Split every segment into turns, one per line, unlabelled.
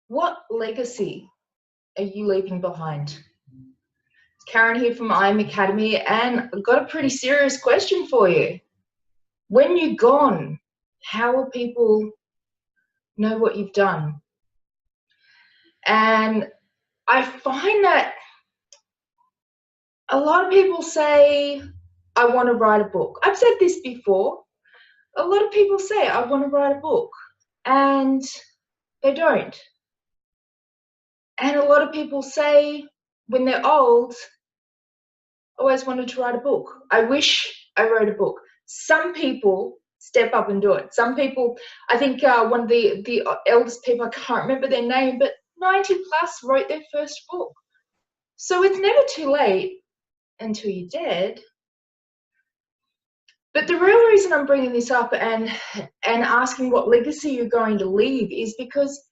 What legacy are you leaving behind? It's Karen here from IM Academy, and I've got a pretty serious question for you. When you're gone, how will people know what you've done? And I find that a lot of people say, I want to write a book. I've said this before. A lot of people say, I want to write a book, and they don't. And a lot of people say, when they're old, always wanted to write a book. I wish I wrote a book. Some people step up and do it. Some people, I think one of the eldest people, I can't remember their name, but 90 plus wrote their first book. So it's never too late until you're dead. But the real reason I'm bringing this up and asking what legacy you're going to leave is because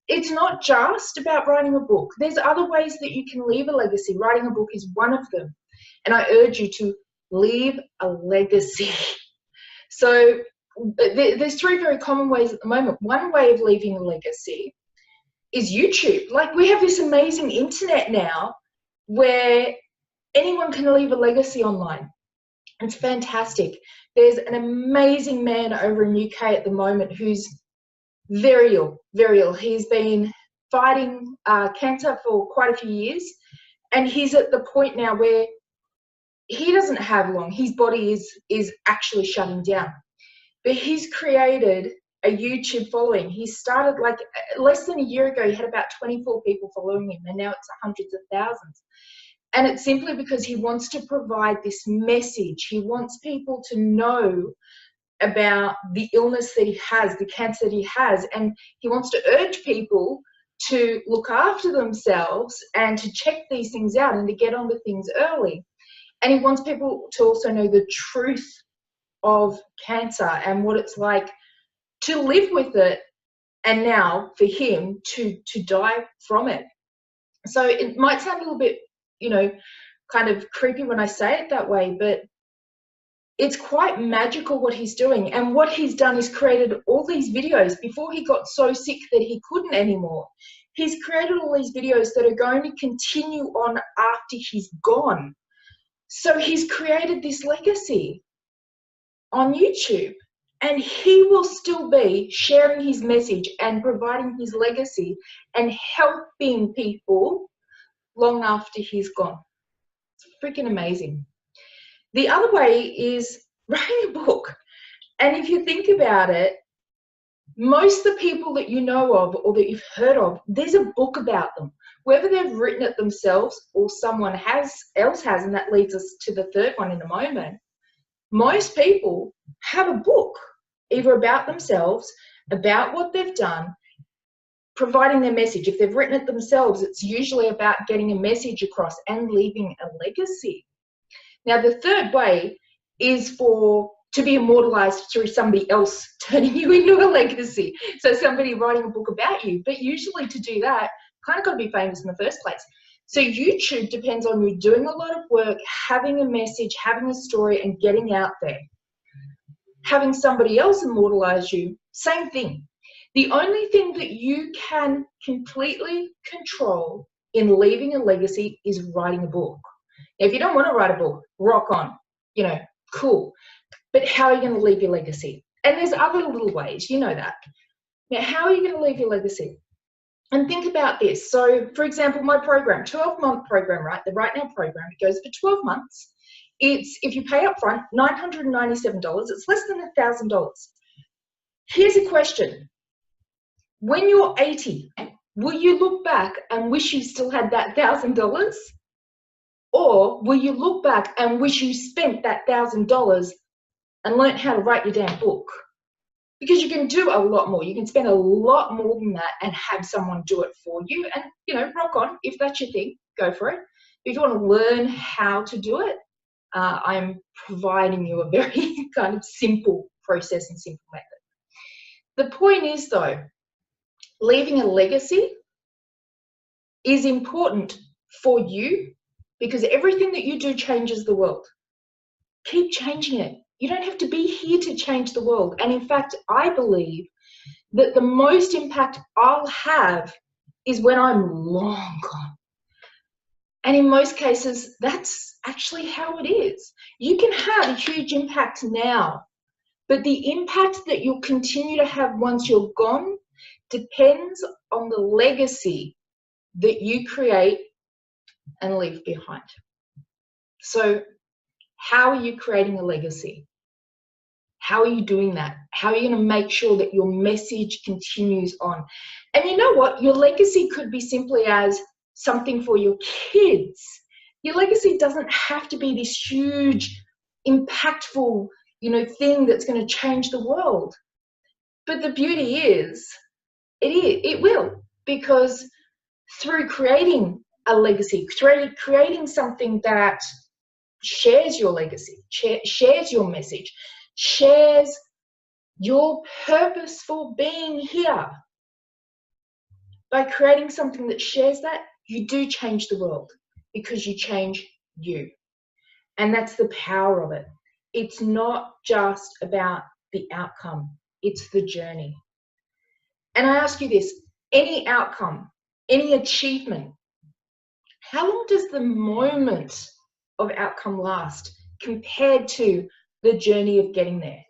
it's not just about writing a book. There's other ways that you can leave a legacy. Writing a book is one of them. And I urge you to leave a legacy. So there's three very common ways at the moment. One way of leaving a legacy is YouTube. Like, we have this amazing internet now where anyone can leave a legacy online. It's fantastic. There's an amazing man over in UK at the moment who's very ill, very ill. He's been fighting cancer for quite a few years, and he's at the point now where he doesn't have long. His body is actually shutting down. But he's created a YouTube following. He started like less than a year ago, he had about 24 people following him, and now it's hundreds of thousands. And it's simply because he wants to provide this message. He wants people to know about the illness that he has, the cancer that he has, and he wants to urge people to look after themselves and to check these things out and to get on with things early. And he wants people to also know the truth of cancer and what it's like to live with it, and now for him to die from it. So it might sound a little bit, kind of creepy when I say it that way, but it's quite magical what he's doing. And what he's done is created all these videos before he got so sick that he couldn't anymore. He's created all these videos that are going to continue on after he's gone. So he's created this legacy on YouTube, and he will still be sharing his message and providing his legacy and helping people long after he's gone. It's freaking amazing. The other way is writing a book. And if you think about it, most of the people that you know of or that you've heard of, there's a book about them. Whether they've written it themselves or someone else has, and that leads us to the third one in a moment. Most people have a book, either about themselves, about what they've done, providing their message. If they've written it themselves, it's usually about getting a message across and leaving a legacy. Now, the third way is to be immortalized through somebody else turning you into a legacy. So somebody writing a book about you. But usually to do that, kind of got to be famous in the first place. So YouTube depends on you doing a lot of work, having a message, having a story, and getting out there. Having somebody else immortalize you, same thing. The only thing that you can completely control in leaving a legacy is writing a book. Now, if you don't want to write a book, rock on, cool. But how are you going to leave your legacy? And there's other little ways, you know that. Now, how are you going to leave your legacy? And think about this. So, for example, my program, 12-month program, right? The Right Now program, it goes for 12 months. It's, if you pay up front, $997. It's less than $1,000. Here's a question. When you're 80, will you look back and wish you still had that $1,000? Or will you look back and wish you spent that $1,000 and learned how to write your damn book? Because you can do a lot more. You can spend a lot more than that and have someone do it for you. And, rock on. If that's your thing, go for it. If you want to learn how to do it, I'm providing you a very kind of simple process and simple method. The point is, though, leaving a legacy is important for you because everything that you do changes the world. Keep changing it. You don't have to be here to change the world. And in fact, I believe that the most impact I'll have is when I'm long gone. And in most cases, that's actually how it is. You can have a huge impact now, but the impact that you'll continue to have once you're gone depends on the legacy that you create and leave behind. So how are you creating a legacy? How are you doing that? How are you going to make sure that your message continues on? And you know what? Your legacy could be simply as something for your kids. Your legacy doesn't have to be this huge, impactful, thing that's going to change the world. But the beauty is, it will, because through creating a legacy, creating something that shares your legacy, shares your message, shares your purpose for being here. By creating something that shares that, you do change the world, because you change you. And that's the power of it. It's not just about the outcome, it's the journey. And I ask you this, any outcome, any achievement, how long does the moment of outcome last compared to the journey of getting there?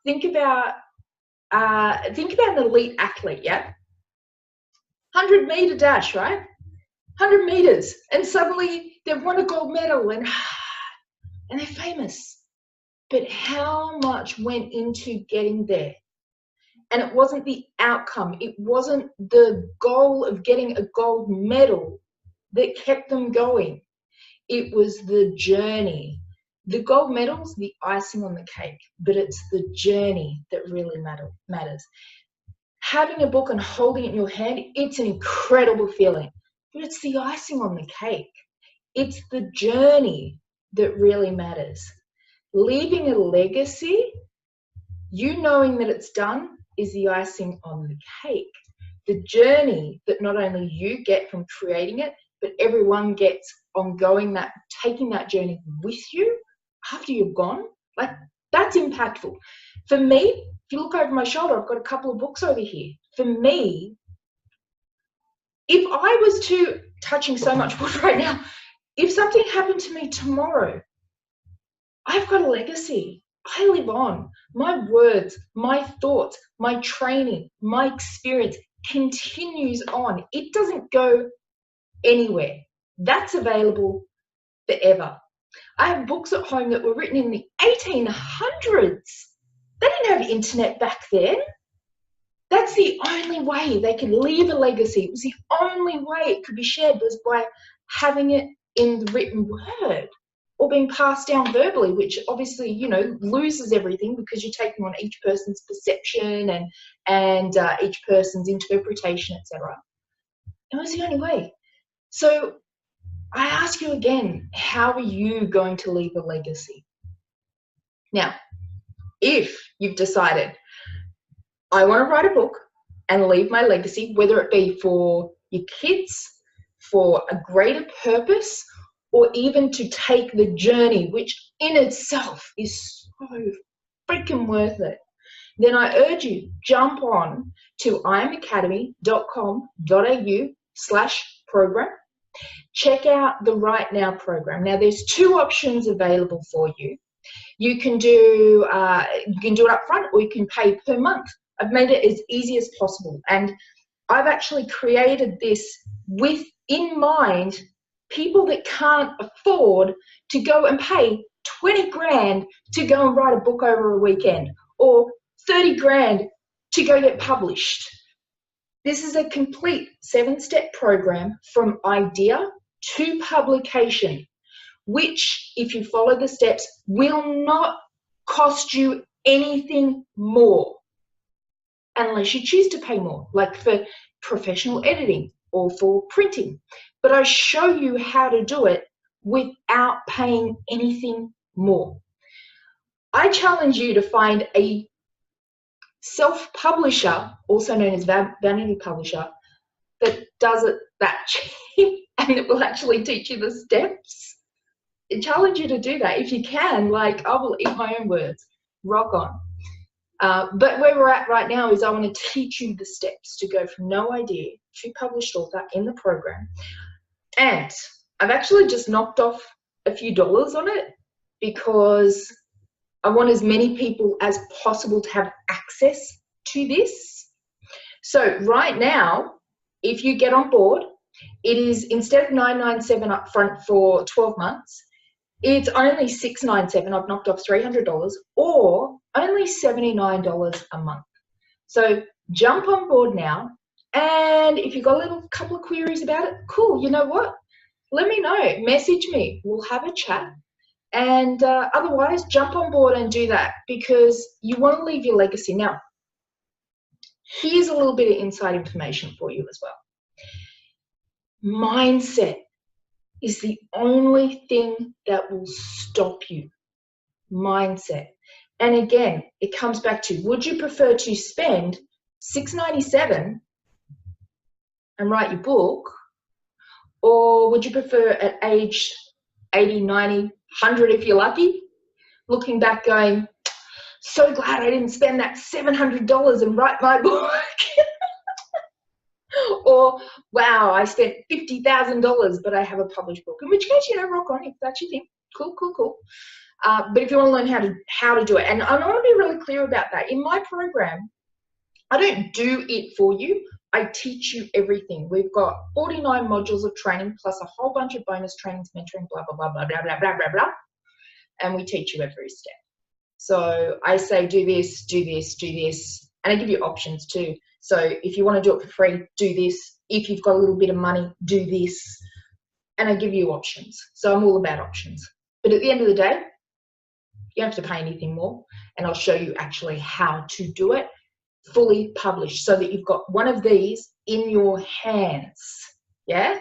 Think about an elite athlete, yeah? 100-meter dash, right? 100 meters, and suddenly they've won a gold medal and they're famous. But how much went into getting there? And it wasn't the outcome. It wasn't the goal of getting a gold medal that kept them going. It was the journey. The gold medal's the icing on the cake, but it's the journey that really matters. Having a book and holding it in your hand, it's an incredible feeling, but it's the icing on the cake. It's the journey that really matters. Leaving a legacy, you knowing that it's done, is the icing on the cake. The journey that not only you get from creating it, but everyone gets ongoing, that taking that journey with you after you've gone, like, that's impactful. For me, if you look over my shoulder, I've got a couple of books over here. For me, if I was to, touching so much wood right now, if something happened to me tomorrow, I've got a legacy. I live on. My words, my thoughts, my training, my experience continues on. It doesn't go anywhere. That's available forever. I have books at home that were written in the 1800s. They didn't have internet back then. That's the only way they could leave a legacy. It was the only way it could be shared, was by having it in the written word or being passed down verbally, which obviously, loses everything, because you're taking on each person's perception and each person's interpretation, etc. It was the only way. So I ask you again, how are you going to leave a legacy? Now, if you've decided, I want to write a book and leave my legacy, whether it be for your kids, for a greater purpose, or even to take the journey, which in itself is so freaking worth it, then I urge you, jump on to imacademy.com.au/program. Check out the Right Now program. Now, there's 2 options available for you. You can do it up front, or you can pay per month. I've made it as easy as possible, and I've actually created this with in mind people that can't afford to go and pay 20 grand to go and write a book over a weekend, or 30 grand to go get published. This is a complete 7-step program from idea to publication, which, if you follow the steps, will not cost you anything more unless you choose to pay more, like for professional editing or for printing. But I show you how to do it without paying anything more. I challenge you to find a self-publisher, also known as vanity publisher, that does it that cheap and it will actually teach you the steps. I challenge you to do that. If you can, I will eat my own words. Rock on. But where we're at right now is I want to teach you the steps to go from no idea to published author in the program. And I've actually just knocked off a few dollars on it because I want as many people as possible to have access to this. So right now, if you get on board, it is, instead of $997 up front for 12 months, it's only $697. I've knocked off $300, or only $79 a month. So jump on board now. And if you've got a little couple of queries about it, cool, you know what? Let me know, message me, we'll have a chat. And otherwise, jump on board and do that, because you want to leave your legacy. Now, here's a little bit of inside information for you as well. Mindset is the only thing that will stop you. Mindset. And again, it comes back to, would you prefer to spend $697 and write your book, or would you prefer at age 80, 90, 100 if you're lucky, looking back going, so glad I didn't spend that $700 and write my book? Or, wow, I spent $50,000 but I have a published book. In which case, you know, rock on if that's your thing. Cool, cool, cool. But if you want to learn how to do it, and I want to be really clear about that. In my program, I don't do it for you. I teach you everything. We've got 49 modules of training plus a whole bunch of bonus trainings, mentoring, blah, blah, blah, blah, blah, blah, blah, blah, blah. And we teach you every step. So I say, do this, do this, do this. And I give you options too. So if you want to do it for free, do this. If you've got a little bit of money, do this. And I give you options. So I'm all about options. But at the end of the day, you don't have to pay anything more. And I'll show you actually how to do it fully published, so that you've got one of these in your hands, yeah,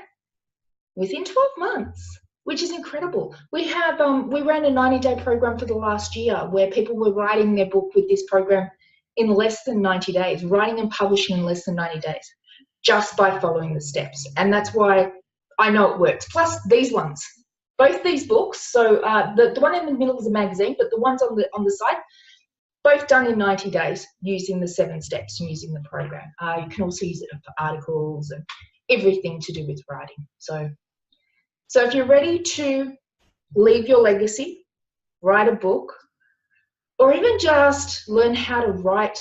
within 12 months, which is incredible. We have we ran a 90-day program for the last year where people were writing their book with this program in less than 90 days, writing and publishing in less than 90 days, just by following the steps. And that's why I know it works. Plus these ones, both these books, so the one in the middle is a magazine, but the ones on the side, both done in 90 days using the 7 steps and using the program. You can also use it for articles and everything to do with writing. So if you're ready to leave your legacy, write a book, or even just learn how to write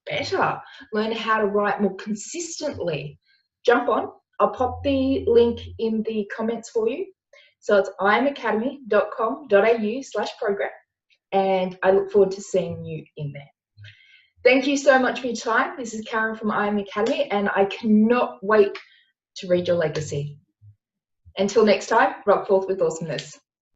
better, learn how to write more consistently, jump on. I'll pop the link in the comments for you. So it's imacademy.com.au/program. And I look forward to seeing you in there. Thank you so much for your time. This is Karen from I Am Academy, and I cannot wait to read your legacy. Until next time, rock forth with awesomeness.